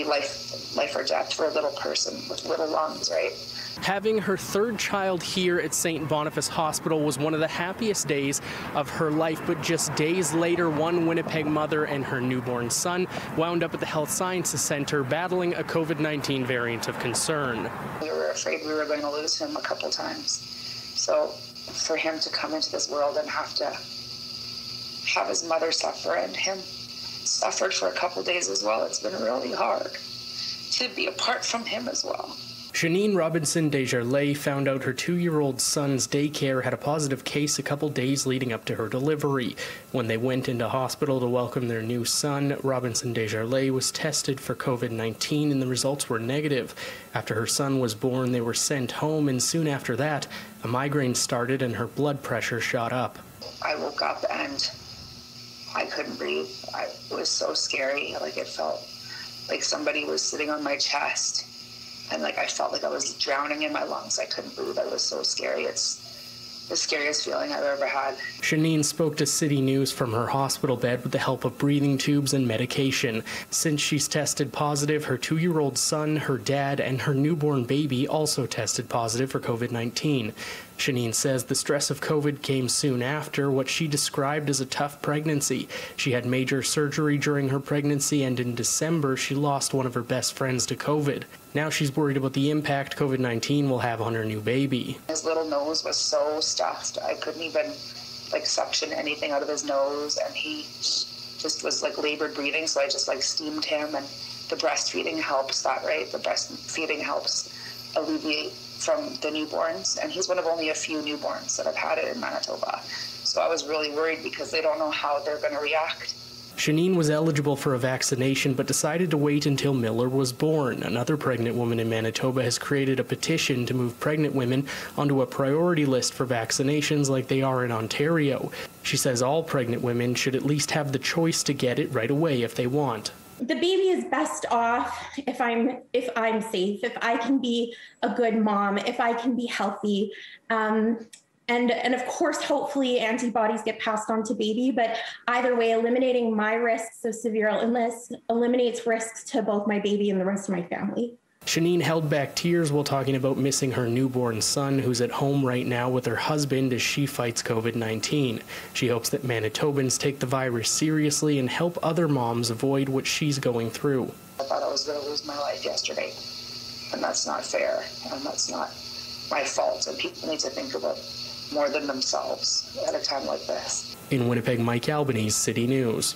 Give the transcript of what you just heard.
be life or death for a little person with little lungs, right? Having her third child here at St. Boniface Hospital was one of the happiest days of her life, but just days later, one Winnipeg mother and her newborn son wound up at the Health Sciences Centre battling a COVID-19 variant of concern. We were afraid we were going to lose him a couple times. So for him to come into this world and have to have his mother suffer, and him suffered for a couple days as well, it's been really hard to be apart from him as well. Janine Robinson Desjardins found out her 2-year-old son's daycare had a positive case a couple days leading up to her delivery. When they went into hospital to welcome their new son, Robinson Desjardins was tested for COVID-19 and the results were negative. After her son was born, they were sent home, and soon after that, a migraine started and her blood pressure shot up. I woke up and I couldn't breathe. It was so scary. Like, it felt like somebody was sitting on my chest. And I felt like I was drowning in my lungs. I couldn't breathe. It was so scary. It's the scariest feeling I've ever had. Janine spoke to City News from her hospital bed with the help of breathing tubes and medication. Since she's tested positive, her 2-year-old son, her dad, and her newborn baby also tested positive for COVID-19. Janine says the stress of COVID came soon after what she described as a tough pregnancy. She had major surgery during her pregnancy, and in December, she lost one of her best friends to COVID. Now she's worried about the impact COVID-19 will have on her new baby. His little nose was so stuffed. I couldn't even suction anything out of his nose, and he just was labored breathing, so I just steamed him, and the breastfeeding helps that, right? The breastfeeding helps alleviate from the newborns, and he's one of only a few newborns that have had it in Manitoba. So I was really worried because they don't know how they're going to react. Janine was eligible for a vaccination but decided to wait until Miller was born. Another pregnant woman in Manitoba has created a petition to move pregnant women onto a priority list for vaccinations like they are in Ontario. She says all pregnant women should at least have the choice to get it right away if they want. The baby is best off if I'm safe, if I can be a good mom, if I can be healthy. And of course, hopefully antibodies get passed on to baby, but either way, eliminating my risks of severe illness eliminates risks to both my baby and the rest of my family. Janine held back tears while talking about missing her newborn son, who's at home right now with her husband as she fights COVID-19. She hopes that Manitobans take the virus seriously and help other moms avoid what she's going through. I thought I was going to lose my life yesterday, and that's not fair, and that's not my fault, and people need to think about more than themselves at a time like this. In Winnipeg, Mike Albanese, City News.